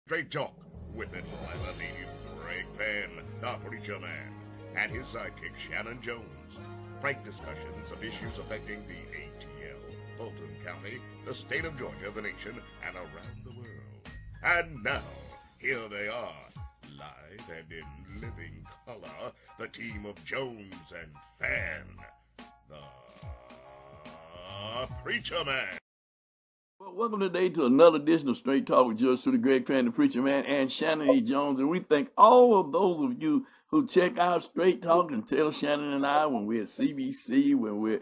Straight Talk with it, I believe, Greg Fann, the Preacher Man, and his sidekick Shanan Jones. Frank discussions of issues affecting the ATL, Fulton County, the state of Georgia, the nation, and around the world. And now, here they are, live and in living color, the team of Jones and Fann, the Preacher Man. Well, welcome today to another edition of Straight Talk with yours truly, Greg Fann, the Preacher Man, and Shanan E. Jones. And we thank all of those of you who check out Straight Talk and tell Shanan and I when we're at CBC, when we're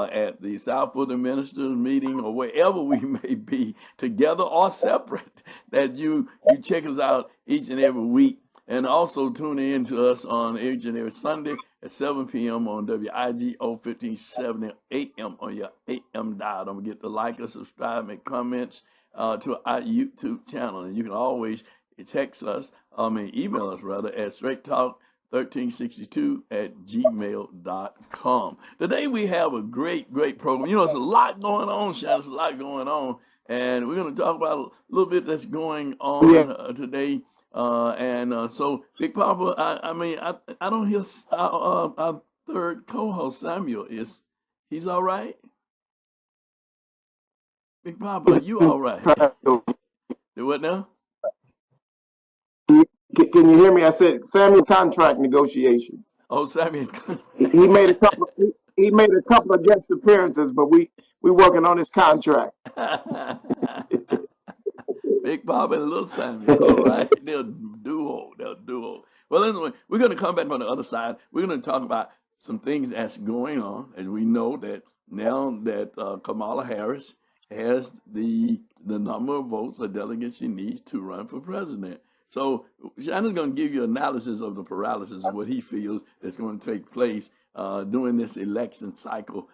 at the South Fulton Ministers meeting, or wherever we may be, together or separate, that you check us out each and every week. And also tune in to us on each and every Sunday at 7 p.m. on WIGO 1570 AM on your AM dial. Don't forget to like us, subscribe, make comments to our YouTube channel. And you can always email us at straighttalk1362@gmail.com. Today we have a great program. You know, there's a lot going on, Shannon. There's a lot going on. And we're going to talk about a little bit that's going on today. So, Big Papa, I don't hear our third co-host, Samuel. He's all right? Big Papa, you all right? Do what now? Can you hear me? I said Samuel contract negotiations. Oh, Samuel's he made a couple. He made a couple of guest appearances, but we working on his contract. Big Papa and Little Samuel. All right. They'll duo. Well, anyway, we're going to come back on the other side. We're going to talk about some things that's going on. As we know that now that Kamala Harris has the number of votes or delegates she needs to run for president. So Shannon's going to give you analysis of the paralysis of what he feels is going to take place during this election cycle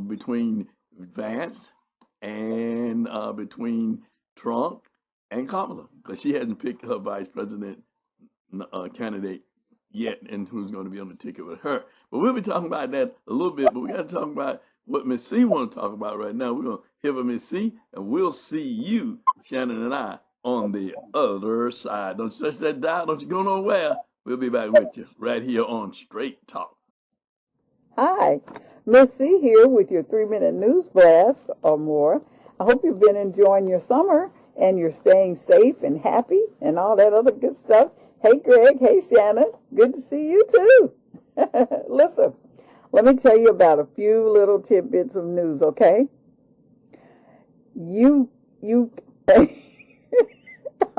between Vance and between Trump and Kamala, because she hasn't picked her vice president candidate yet and who's going to be on the ticket with her. But we'll be talking about that a little bit, but we got to talk about what Miss C want to talk about right now. We're going to hear from Miss C, and we'll see you, Shanan and I, on the other side. Don't stretch that dial. Don't you go nowhere. We'll be back with you right here on Straight Talk. Hi, Miss C here with your 3-minute news blast or more. I hope you've been enjoying your summer and you're staying safe and happy and all that other good stuff. Hey, Greg. Hey, Shannon. Good to see you, too. Listen, let me tell you about a few little tidbits of news, okay? You, I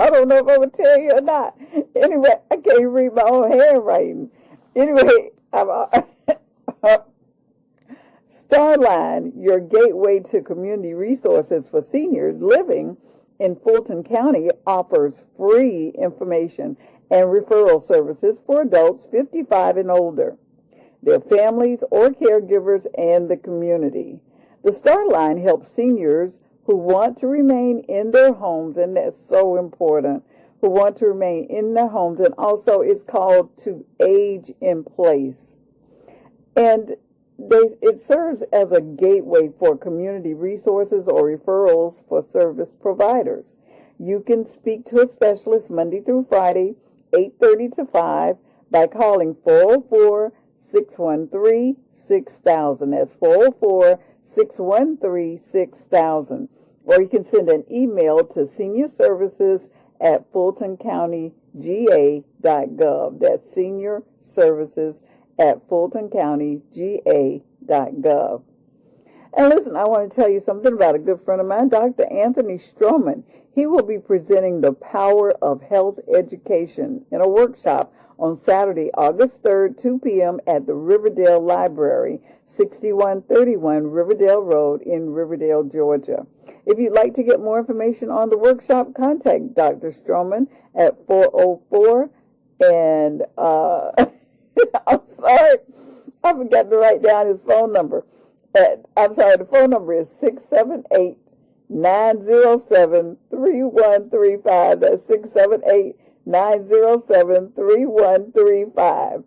don't know if I'm going to tell you or not. Anyway, I can't read my own handwriting. Anyway, Starline, your gateway to community resources for seniors living in Fulton County, offers free information and referral services for adults 55 and older, their families or caregivers, and the community. The Starline helps seniors who want to remain in their homes, and that's so important, who want to remain in their homes, and also it's called To Age in Place. And it serves as a gateway for community resources or referrals for service providers. You can speak to a specialist Monday through Friday, 8:30 to 5, by calling 404-613-6000. That's 404-613-6000. Or you can send an email to seniorservices@fultoncountyga.gov. That's seniorservices@fultoncountyga.gov. And listen, I want to tell you something about a good friend of mine, Dr. Anthony Stroman. He will be presenting The Power of Health Education in a workshop on Saturday, August 3rd, 2 p.m. at the Riverdale Library, 6131 Riverdale Road in Riverdale, Georgia. If you'd like to get more information on the workshop, contact Dr. Stroman at 404 and I'm sorry, I forgot to write down his phone number. The phone number is 678-907-3135. That's 678-907-3135.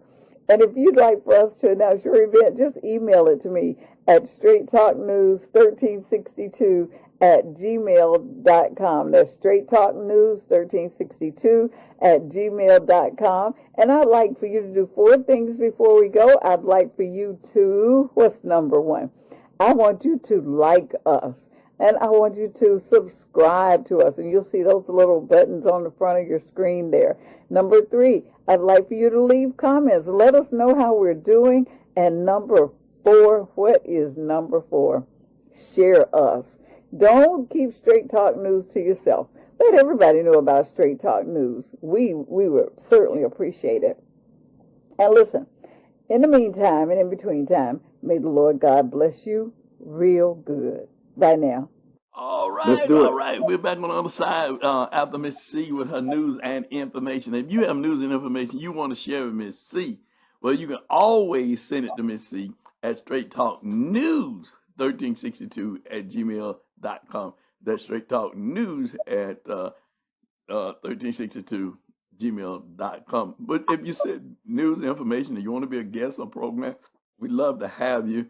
And if you'd like for us to announce your event, just email it to me at straighttalknews1362 at gmail.com. That's Straight Talk News 1362 at gmail.com. And I'd like for you to do 4 things before we go. I'd like for you to, what's number 1? I want you to like us. And I want you to subscribe to us. And you'll see those little buttons on the front of your screen there. Number 3, I'd like for you to leave comments. Let us know how we're doing. And number 4, what is number 4? Share us. Don't keep Straight Talk News to yourself. Let everybody know about Straight Talk News. We would certainly appreciate it. And listen, in the meantime and in between time, may the Lord God bless you real good. Bye now. All Let's right, do all it. right. We're back on the other side after Miss C with her news and information. If you have news and information you want to share with Miss C, well, you can always send it to Miss C at Straight Talk News 1362 at gmail.com. That's Straight Talk News at 1362 gmail.com. But if you said news and information and you want to be a guest on program, we'd love to have you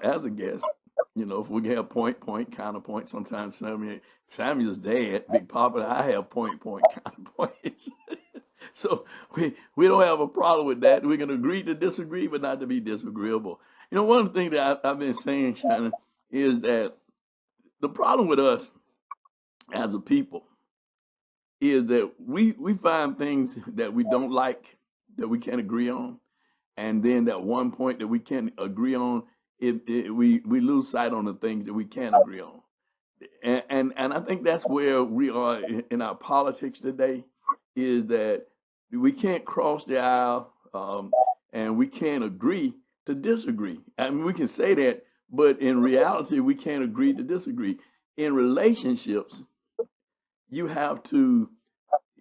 as a guest. You know, if we can have point, counterpoint, sometimes Samuel's dad, Big Papa, and I have point, counterpoints. So we don't have a problem with that. We can agree to disagree, but not to be disagreeable. You know, one thing that I've been saying, Shanan, is that the problem with us as a people is that we find things that we don't like, that we can't agree on. And then that one point that we can't agree on, we lose sight on the things that we can agree on. And I think that's where we are in our politics today, is that we can't cross the aisle and we can't agree to disagree. I mean, we can say that, but in reality, we can't agree to disagree. In relationships, you have to,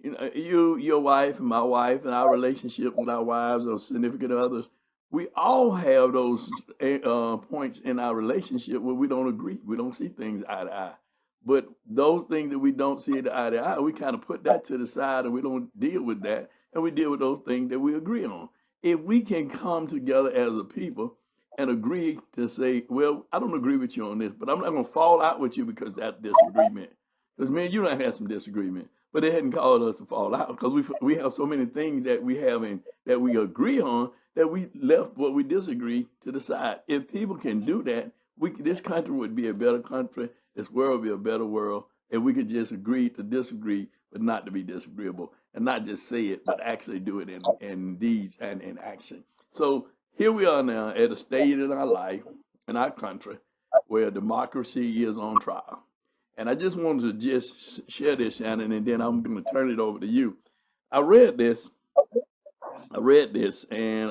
you know, your wife and my wife and our relationship with our wives or significant others, we all have those points in our relationship where we don't agree. We don't see things eye to eye. But those things that we don't see eye to eye, we kind of put that to the side and we don't deal with that. And we deal with those things that we agree on. If we can come together as a people and agree to say, well, I don't agree with you on this, but I'm not going to fall out with you because of that disagreement. Because me and you don't have some disagreement. But it hadn't caused us to fall out because we have so many things that we have and that we agree on that we left what we disagree to the side. If people can do that, this country would be a better country. This world would be a better world. If we could just agree to disagree, but not to be disagreeable, and not just say it, but actually do it in deeds and in action. So here we are now at a stage in our life, in our country, where democracy is on trial. And I just wanted to just share this, Shanan, and then I'm going to turn it over to you. I read this, and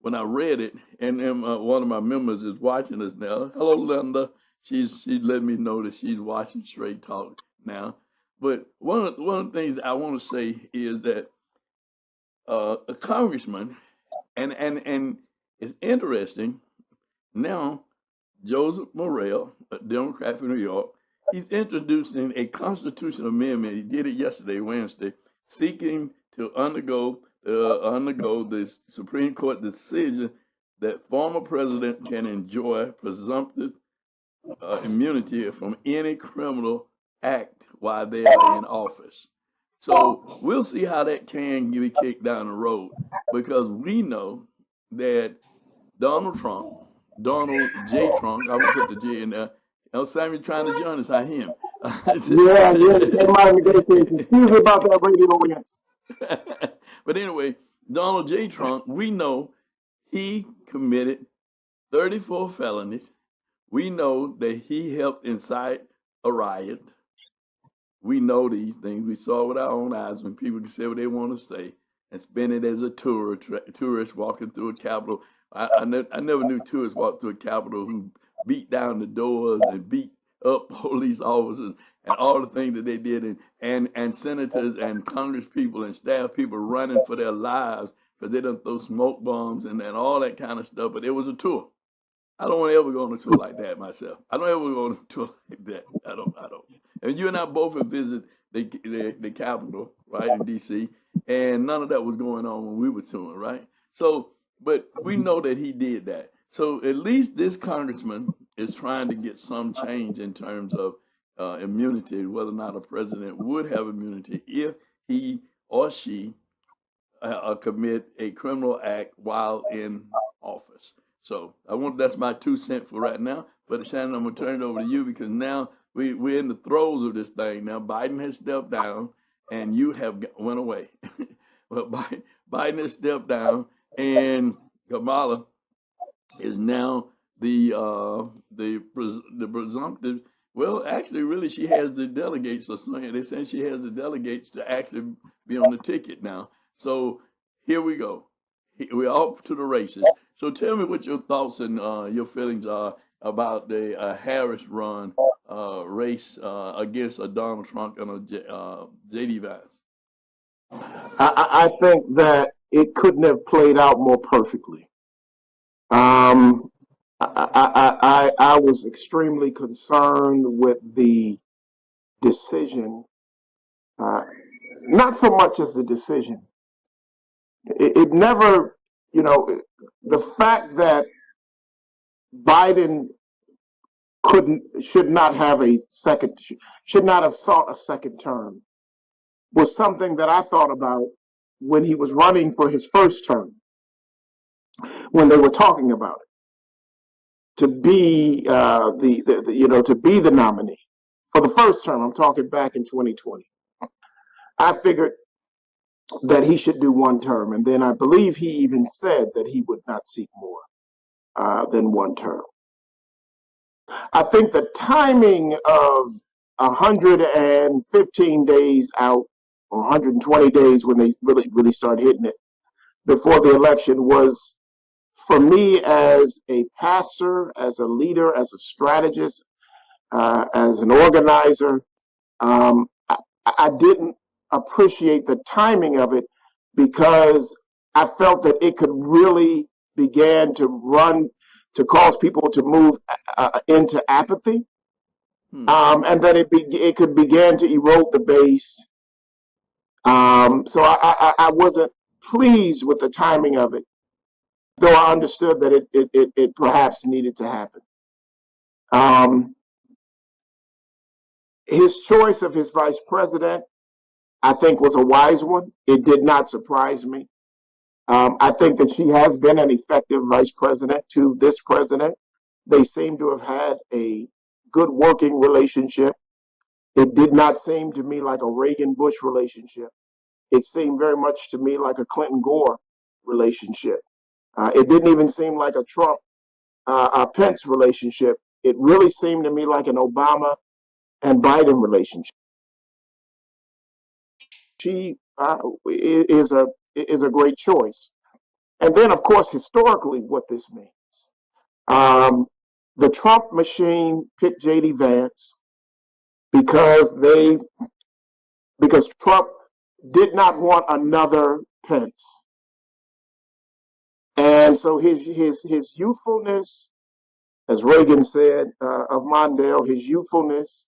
when I read it, and then one of my members is watching us now. Hello, Linda. She's letting me know that she's watching Straight Talk now. But one of the things that I want to say is that a congressman, and it's interesting now, Joseph Morelle, a Democrat from New York, he's introducing a constitutional amendment. He did it yesterday, Wednesday, seeking to undergo the Supreme Court decision that former president can enjoy presumptive immunity from any criminal act while they are in office. So we'll see how that can be kicked down the road, because we know that Donald J. Trump, I'm going to put the J in there. Samuel trying to join us, I hear him. That might be the case. Excuse me about that radio audience. But anyway, Donald J. Trump, we know he committed 34 felonies. We know that he helped incite a riot. We know these things. We saw with our own eyes when people can say what they want to say and spend it as a tourist walking through a Capitol. I never knew tourists walked through a Capitol who beat down the doors and beat up police officers and all the things that they did, and senators and Congress people and staff people running for their lives because they done throw smoke bombs and all that kind of stuff. But it was a tour. I don't want to ever go on a tour like that myself. I don't ever go on a tour like that. I don't. And you and I both have visited the Capitol, right, in D.C., and none of that was going on when we were touring, right? So, but we know that he did that. So at least this congressman is trying to get some change in terms of immunity, whether or not a president would have immunity if he or she commit a criminal act while in office. So that's my 2 cents for right now. But Shannon, I'm gonna turn it over to you because now we're in the throes of this thing. Now Biden has stepped down, and you have went away. Well, Biden has stepped down, and Kamala is now the presumptive. Well, actually, really, she has the delegates. Or something. They say she has the delegates to actually be on the ticket now. So here we go. We're off to the races. So tell me what your thoughts and your feelings are about the Harris run race against Donald Trump and J.D. Vance. I think that it couldn't have played out more perfectly. I was extremely concerned with the decision, not so much as the decision. It never, the fact that Biden should not have should not have sought a second term was something that I thought about when he was running for his first term, when they were talking about it, to be to be the nominee for the first term. I'm talking back in 2020. I figured that he should do one term, and then I believe he even said that he would not seek more than one term. I think the timing of 115 days out, or 120 days when they really start hitting it before the election, was, for me as a pastor, as a leader, as a strategist, as an organizer, I didn't appreciate the timing of it because I felt that it could really begin to cause people to move into apathy, and that it could begin to erode the base. So I wasn't pleased with the timing of it, though I understood that it perhaps needed to happen. His choice of his vice president, I think, was a wise one. It did not surprise me. I think that she has been an effective vice president to this president. They seem to have had a good working relationship. It did not seem to me like a Reagan-Bush relationship. It seemed very much to me like a Clinton-Gore relationship. It didn't even seem like a Trump-Pence relationship. It really seemed to me like an Obama and Biden relationship. She is a great choice. And then, of course, historically, what this means. The Trump machine picked J.D. Vance because Trump did not want another Pence. And so his youthfulness, as Reagan said of Mondale, his youthfulness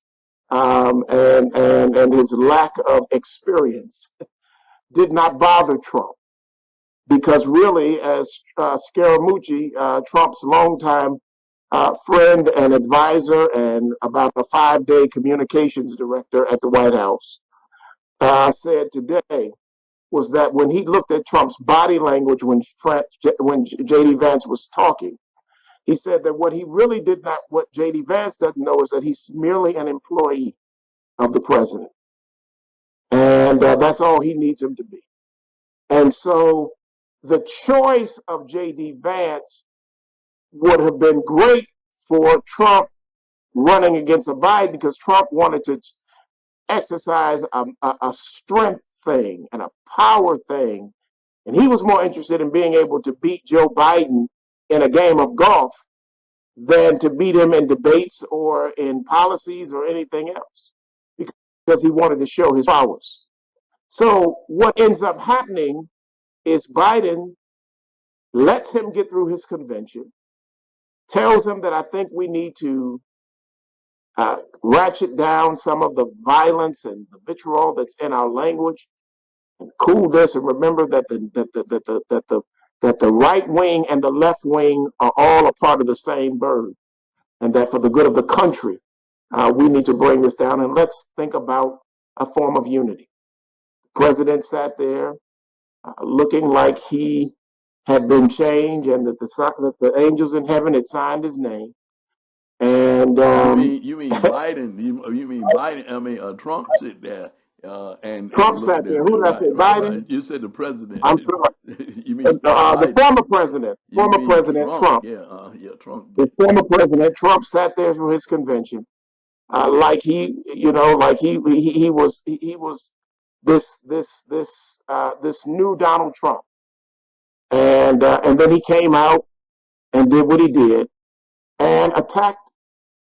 and his lack of experience did not bother Trump, because really, as Scaramucci, Trump's longtime friend and advisor and about a 5-day communications director at the White House, said today, was that when he looked at Trump's body language when J.D. Vance was talking, he said that what J.D. Vance doesn't know is that he's merely an employee of the president. And that's all he needs him to be. And so the choice of J.D. Vance would have been great for Trump running against a Biden, because Trump wanted to exercise a strength thing and a power thing. And he was more interested in being able to beat Joe Biden in a game of golf than to beat him in debates or in policies or anything else, because he wanted to show his powers. So what ends up happening is Biden lets him get through his convention, tells him that I think we need to ratchet down some of the violence and the vitriol that's in our language, and cool this, and remember that the right wing and the left wing are all a part of the same bird. and that for the good of the country, we need to bring this down. And let's think about a form of unity. The president sat there looking like he had been changed and that the angels in heaven had signed his name. And You mean Biden? You mean Biden? I mean Trump sit there and Trump look sat there. there. Who did I say? Right. Biden? You said the president. I'm sorry. You mean The Biden? You former mean President Trump? Trump, Yeah, yeah, Trump. the former President Trump sat there for his convention, like he was this new Donald Trump, and then he came out and did what he did and attacked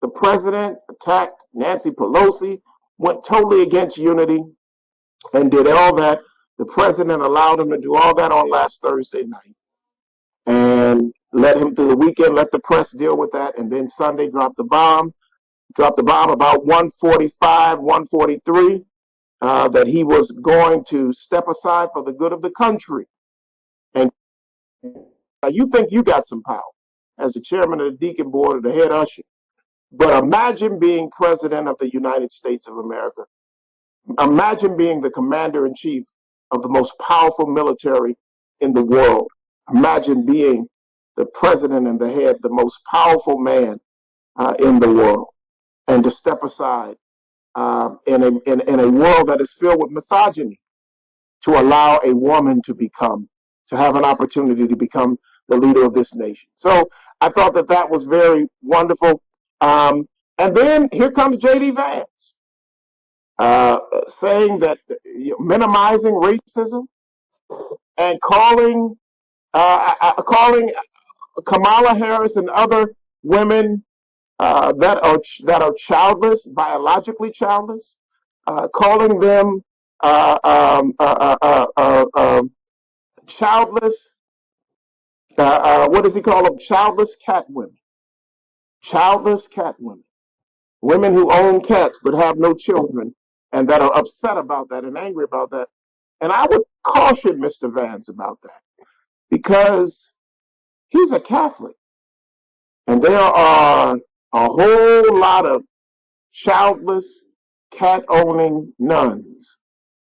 the president, attacked Nancy Pelosi, went totally against unity, and did all that. The president allowed him to do all that on last Thursday night and let him through the weekend, let the press deal with that. And then Sunday dropped the bomb about 1:45, 1:43, that he was going to step aside for the good of the country. And you think you got some power as the chairman of the deacon board or the head usher. But imagine being president of the United States of America. Imagine being the commander in chief of the most powerful military in the world. Imagine being the president and the head, the most powerful man in the world, and to step aside in a world that is filled with misogyny, to allow a woman to have an opportunity to become the leader of this nation. So I thought that was very wonderful. And then here comes J.D. Vance, saying that minimizing racism and calling Kamala Harris and other women that are childless, biologically childless, calling them childless. What does he call them? Childless cat women. Childless cat women. Women who own cats but have no children, and that are upset about that and angry about that. And I would caution Mr. Vance about that because he's a Catholic, and there are a whole lot of childless, cat owning nuns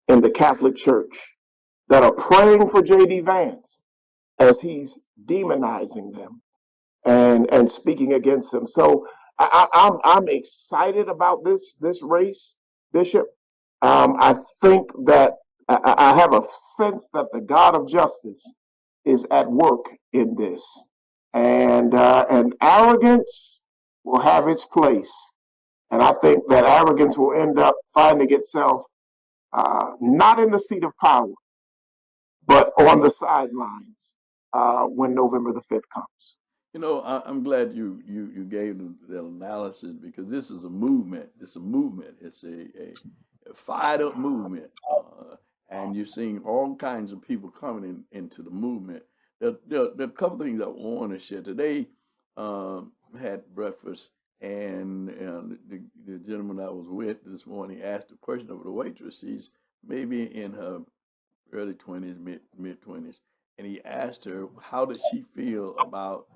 in the Catholic Church that are praying for J.D. Vance as he's demonizing them and speaking against them. So I'm excited about this race, Bishop. I think that I have a sense that the God of justice is at work in this, and arrogance will have its place. And I think that arrogance will end up finding itself not in the seat of power, but on the sidelines when November the 5th comes. I'm glad you gave the analysis because this is a movement. It's a movement. It's a fired up movement, and you're seeing all kinds of people coming into the movement. There are a couple of things I want to share today. Had breakfast, and the gentleman I was with this morning asked a question of the waitress. She's maybe in her early 20s, mid 20s, and he asked her how did she feel about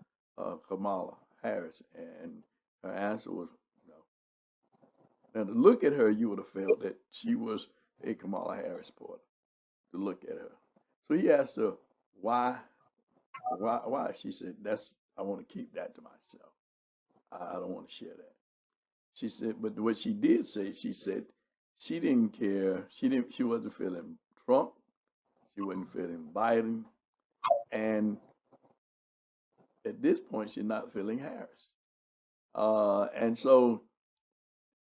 Kamala Harris, and her answer was no. Now, to look at her, you would have felt that she was a Kamala Harris supporter. To look at her, so he asked her why. She said, I want to keep that to myself. I don't want to share that. She said, but what she did say, she said she didn't care. She wasn't feeling Trump. She wasn't feeling Biden, and at this point, she's not feeling Harris. And so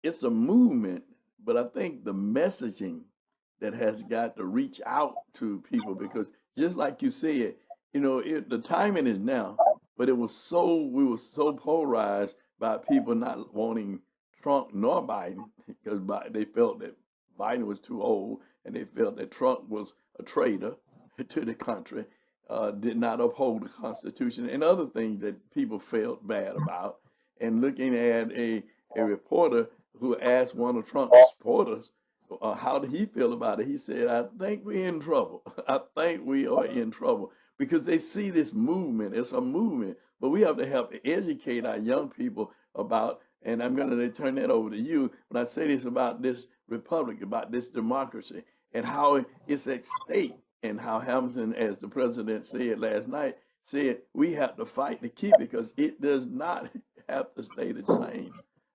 it's a movement, but I think the messaging that has got to reach out to people because just like you said, the timing is now, but we were so polarized by people not wanting Trump nor Biden because they felt that Biden was too old and they felt that Trump was a traitor to the country. Did not uphold the Constitution and other things that people felt bad about. And looking at a reporter who asked one of Trump's supporters, how did he feel about it? He said, I think we're in trouble. I think we are in trouble because they see this movement. It's a movement, but we have to help educate our young people about, and I'm going to turn that over to you when I say this about this republic, about this democracy, and how it's at stake, and how Hamilton, as the president said last night, said we have to fight to keep it because it does not have to stay the same.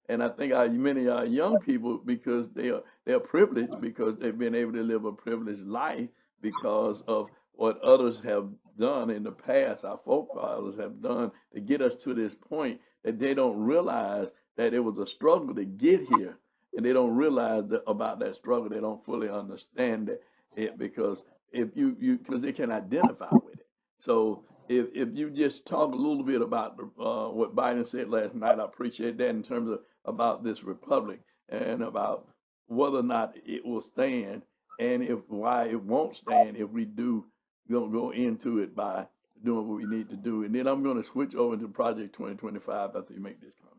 And I think many of our young people, because they're privileged, because they've been able to live a privileged life because of what others have done in the past, our forefathers have done to get us to this point, that they don't realize that it was a struggle to get here, and they don't realize about that struggle. They don't fully understand it because if you because they can identify with it. So if you just talk a little bit about what Biden said last night, I appreciate that in terms of about this republic and about whether or not it will stand, and if why it won't stand if we do go into it by doing what we need to do. And then I'm going to switch over to Project 2025 after you make this comment.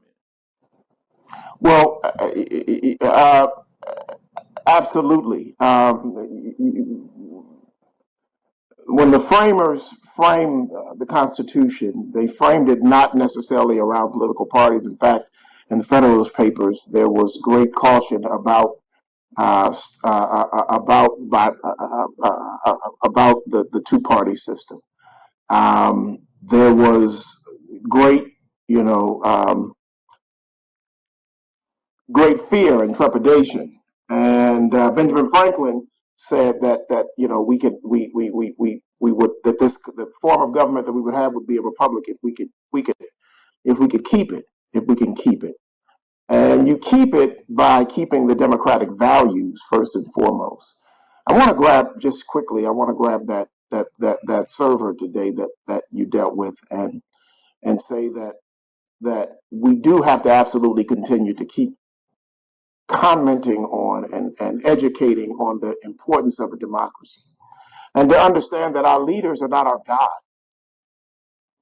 Well, absolutely. When the framers framed the Constitution, they framed it not necessarily around political parties. In fact, in the Federalist Papers, there was great caution about the two-party system. There was great, great fear and trepidation. And Benjamin Franklin said that the form of government that we would have would be a republic if we could keep it, if we can keep it. And you keep it by keeping the democratic values first and foremost. I want to grab just quickly. I want to grab that server today that you dealt with and say that we do have to absolutely continue to keep commenting on and educating on the importance of a democracy, and to understand that our leaders are not our God.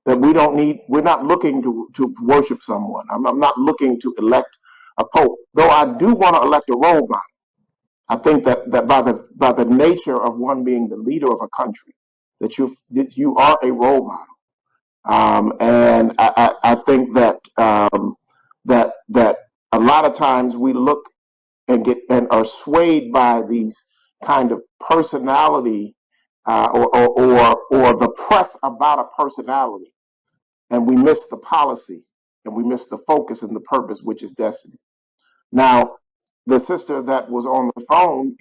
That we're not looking to worship someone. I'm not looking to elect a pope, though I do want to elect a role model. I think that by the nature of one being the leader of a country, that you are a role model. And I think that that a lot of times we look and are swayed by these kind of personality or the press about a personality, and we miss the policy, and we miss the focus and the purpose, which is destiny. Now, the sister that was on the phone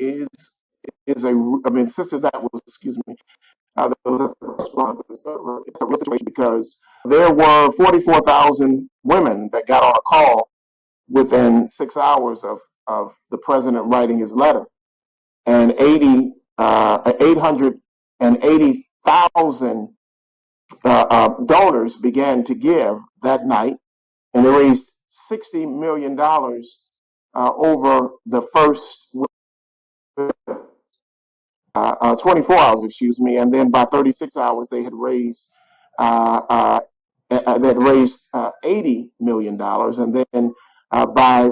sister that was, excuse me, the response to the server. It's a real situation because there were 44,000 women that got on a call within 6 hours of the president writing his letter, and 880,000 donors began to give that night, and they raised $60 million over the first 24 hours, excuse me, and then by 36 hours they had raised $80 million, and then by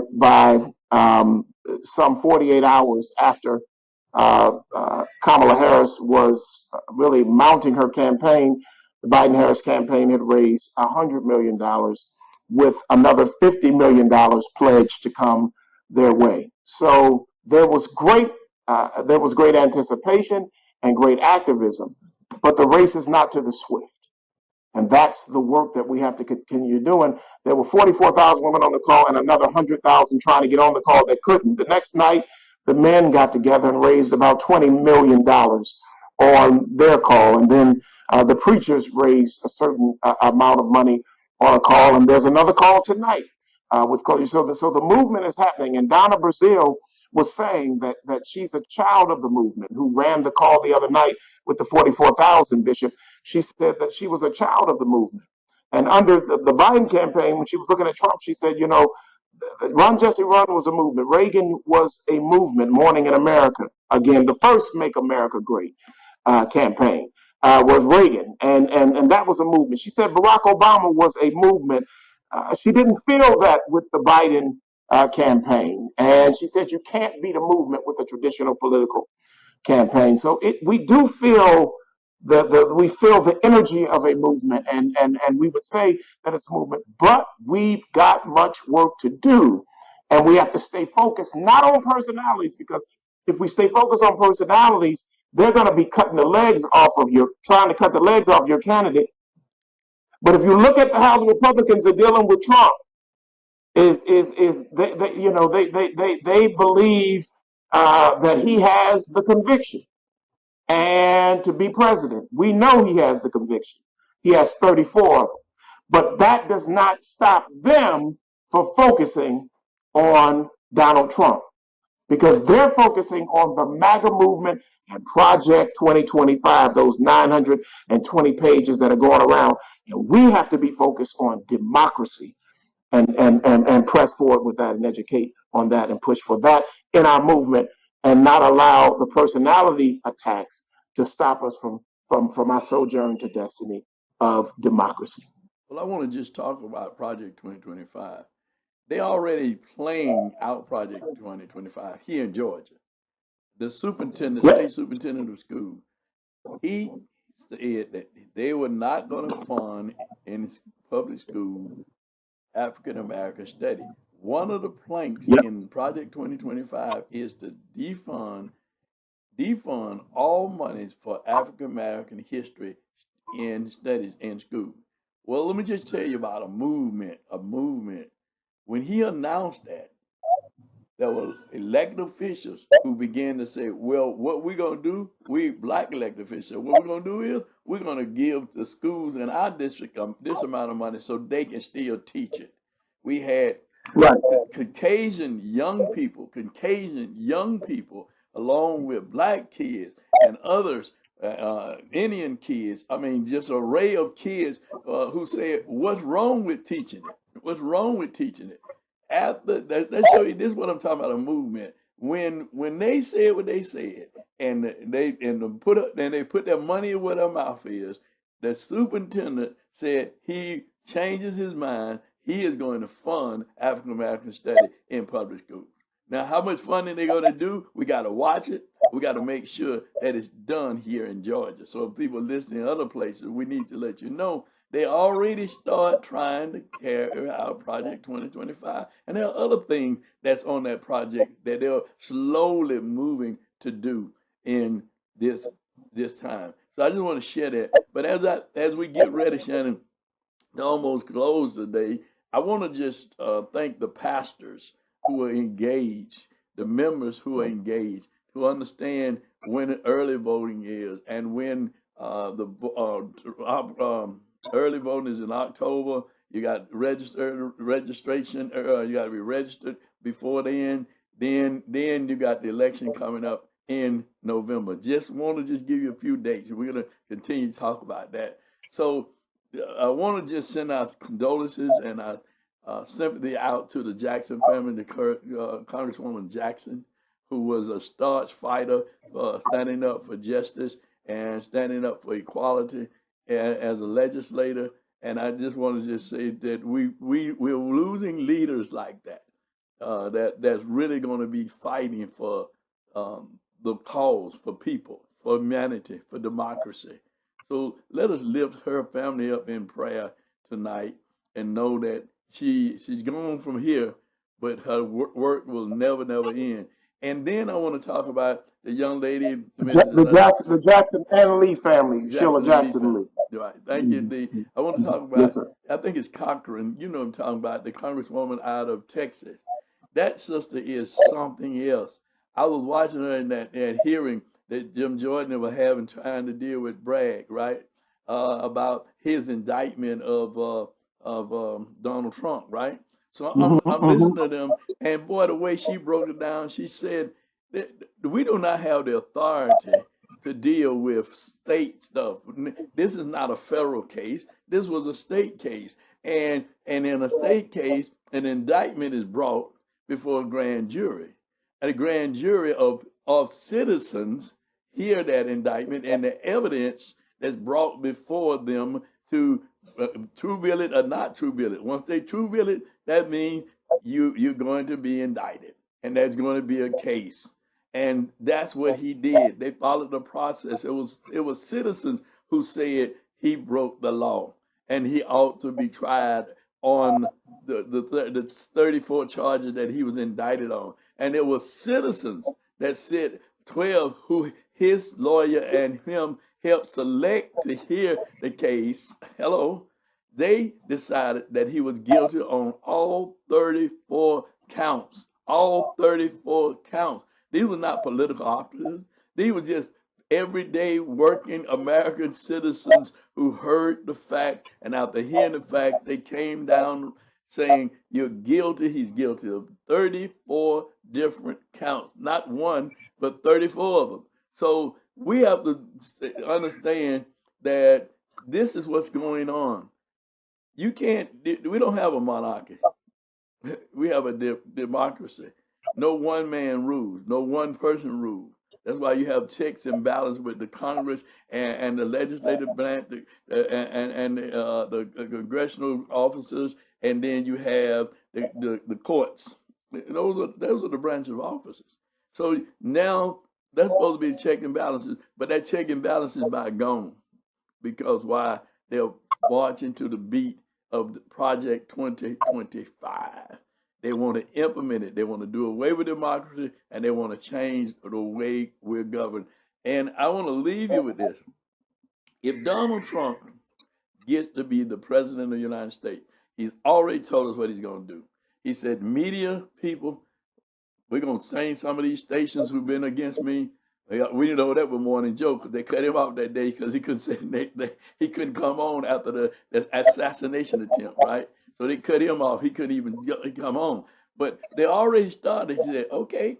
some 48 hours after Kamala Harris was really mounting her campaign, the Biden-Harris campaign had raised $100 million with another $50 million pledged to come their way. So there was great anticipation and great activism, but the race is not to the swift. And that's the work that we have to continue doing. There were 44,000 women on the call and another 100,000 trying to get on the call that couldn't. The next night, the men got together and raised about $20 million on their call. And then the preachers raised a certain amount of money on a call. And there's another call tonight with Cody. So the movement is happening. And Donna Brazile was saying that she's a child of the movement who ran the call the other night with the 44,000, Bishop. She said that she was a child of the movement. And under the Biden campaign, when she was looking at Trump, she said, Run, Jesse, Run was a movement. Reagan was a movement. Morning in America. Again, the first Make America Great campaign was Reagan. And that was a movement. She said Barack Obama was a movement. She didn't feel that with the Biden campaign. And she said you can't beat a movement with a traditional political campaign. So we do feel we feel the energy of a movement, and we would say that it's a movement, but we've got much work to do, and we have to stay focused not on personalities, because if we stay focused on personalities, they're going to be trying to cut the legs off your candidate. But if you look at how the Republicans are dealing with Trump, is they believe that he has the conviction and to be president. We know he has the conviction. He has 34 of them. But that does not stop them from focusing on Donald Trump, because they're focusing on the MAGA movement and Project 2025, those 920 pages that are going around. And we have to be focused on democracy and press forward with that and educate on that and push for that in our movement, and not allow the personality attacks to stop us from our sojourn to destiny of democracy. Well, I want to just talk about Project 2025. They already playing out Project 2025 here in Georgia. The superintendent, Yep. state superintendent of school, he said that they were not going to fund in public school African American study. One of the planks Yep. in Project 2025 is to defund all monies for African American history in studies in school. Well, let me just tell you about a movement. When he announced that, there were elected officials who began to say, well, what we're going to do, we black elected officials, what we're going to do is we're going to give the schools in our district this amount of money so they can still teach it. We had Right. Caucasian young people, along with black kids and others, Indian kids. I mean, just an array of kids who said, "What's wrong with teaching it? What's wrong with teaching it?" After that, let's show you this. Is what I'm talking about, a movement. When they said what they said, and they put their money where their mouth is, the superintendent said he changes his mind. He is going to fund African American study in public schools. Now, how much funding they're going to do, we got to watch it. We got to make sure that it's done here in Georgia. So if people listening in other places, we need to let you know they already start trying to carry out Project 2025. And there are other things that's on that project that they're slowly moving to do in this time. So I just want to share that. But as we get ready, Shanan, to almost close today, I want to just thank the pastors who are engaged, the members who are engaged, who understand when early voting is, and when early voting is in October. You got registration. You got to be registered before then. Then you got the election coming up in November. Just want to just give you a few dates. We're going to continue to talk about that. So I want to just send our condolences and our sympathy out to the Jackson family, the Congresswoman Jackson, who was a staunch fighter, standing up for justice and standing up for equality as a legislator. And I just want to just say that we're losing leaders like that, that's really going to be fighting for the cause, for people, for humanity, for democracy. So let us lift her family up in prayer tonight and know that she's gone from here, but her work will never end. And then I want to talk about the young lady, The Jackson and Lee family, Sheila Jackson Lee. Lee. Right. Thank you. I want to talk about, yes, sir. I think it's Cochran, you know what I'm talking about, the Congresswoman out of Texas. That sister is something else. I was watching her in that hearing that Jim Jordan was having, trying to deal with Bragg, right? About his indictment of Donald Trump, right? So I'm listening to them, and boy, the way she broke it down, she said that we do not have the authority to deal with state stuff. This is not a federal case. This was a state case, and in a state case, an indictment is brought before a grand jury, and a grand jury of citizens hear that indictment and the evidence that's brought before them to true bill it or not true bill it. Once they true bill it, that means you're going to be indicted, and there's going to be a case. And that's what he did. They followed the process. It was citizens who said he broke the law and he ought to be tried on the 34 charges that he was indicted on. And it was citizens that said 12 who his lawyer and him helped select to hear the case. Hello. They decided that he was guilty on all 34 counts. All 34 counts. These were not political operatives. These were just everyday working American citizens who heard the fact, and after hearing the fact, they came down saying, you're guilty. He's guilty of 34 different counts. Not one, but 34 of them. So we have to understand that this is what's going on. We don't have a monarchy. We have a democracy. No one man rules. No one person rules. That's why you have checks and balances with the Congress and the legislative branch and the congressional officers, and then you have the courts. Those are the branch of officers. So now that's supposed to be check and balances, but that check and balance is by gone, because why? They're marching to the beat of the Project 2025. They want to implement it. They want to do away with democracy, and they want to change the way we're governed. And I want to leave you with this. If Donald Trump gets to be the president of the United States, he's already told us what he's going to do. He said, media people, we're going to change some of these stations who've been against me. We know that was more than joke, because they cut him off that day because he couldn't say he couldn't come on after the assassination attempt, right? So they cut him off. He couldn't even come on. But they already started. He said, okay.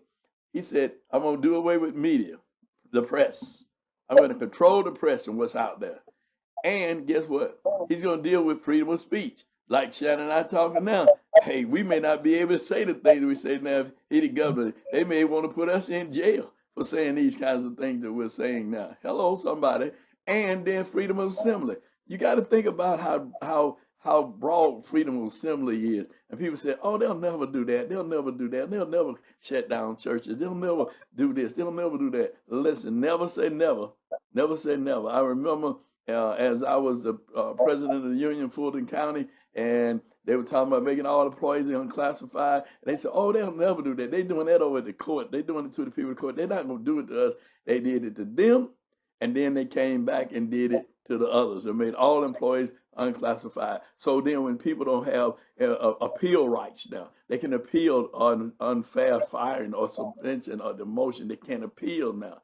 He said, I'm going to do away with media, the press. I'm going to control the press and what's out there. And guess what? He's going to deal with freedom of speech. Like Shanan and I talking now. Hey, we may not be able to say the things that we say now if he's the governor. They may want to put us in jail for saying these kinds of things that we're saying now. Hello, somebody. And then freedom of assembly. You got to think about how broad freedom of assembly is. And people say, oh, they'll never do that. They'll never do that. They'll never shut down churches. They'll never do this. They'll never do that. Listen, never say never. Never say never. I remember as I was the president of the union, Fulton County, and they were talking about making all employees unclassified. And they said, oh, they'll never do that. They're doing that over at the court. They're doing it to the people in the court. They're not going to do it to us. They did it to them, and then they came back and did it to the others. They made all employees unclassified. So then when people don't have appeal rights now, they can appeal on unfair firing or suspension or demotion. They can't appeal now.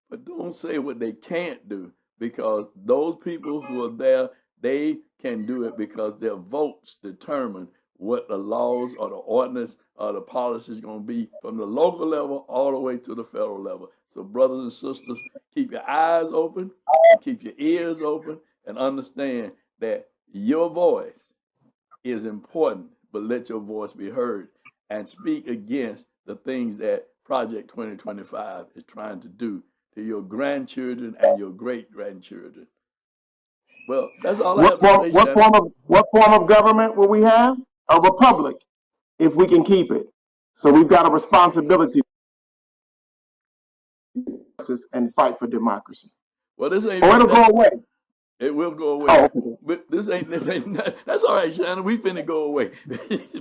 But don't say what they can't do, because those people who are there, they can do it because their votes determine what the laws or the ordinance or the policy is going to be from the local level all the way to the federal level. So brothers and sisters, keep your eyes open, and keep your ears open, and understand that your voice is important, but let your voice be heard, and speak against the things that Project 2025 is trying to do to your grandchildren and your great-grandchildren. Well, that's all I have to say, Shanan. What form of government will we have? A republic, if we can keep it. So we've got a responsibility and fight for democracy. Well, this ain't. Or it'll go away. It will go away. Oh, okay. But this ain't that's all right, Shannon. We finna go away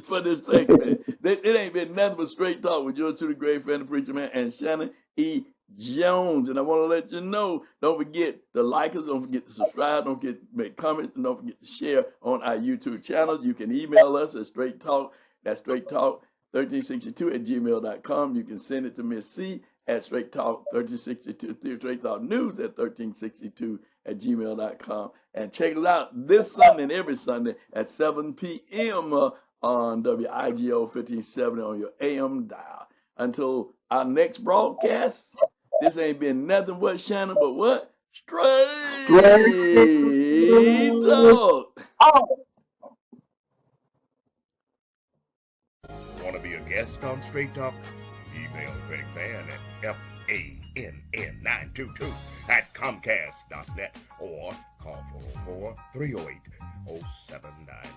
for this segment. It ain't been nothing but straight talk with yours truly, great friend, the preacher man, and Shannon E. Jones. And I want to let you know, don't forget to like us, don't forget to subscribe, don't forget to make comments, and don't forget to share on our YouTube channel. You can email us at straight talk, that's straight talk 1362 at gmail.com. You can send it to Miss C at straight talk 1362, straight talk news at 1362 at gmail.com. And check us out this Sunday and every Sunday at 7 p.m. On WIGO 1570 on your AM dial. Until our next broadcast, this ain't been nothing but Shannon, but what? Straight talk. Want to be a guest on Straight Talk? Email Greg Fann at FANN922 at Comcast.net or call 404-308-0794.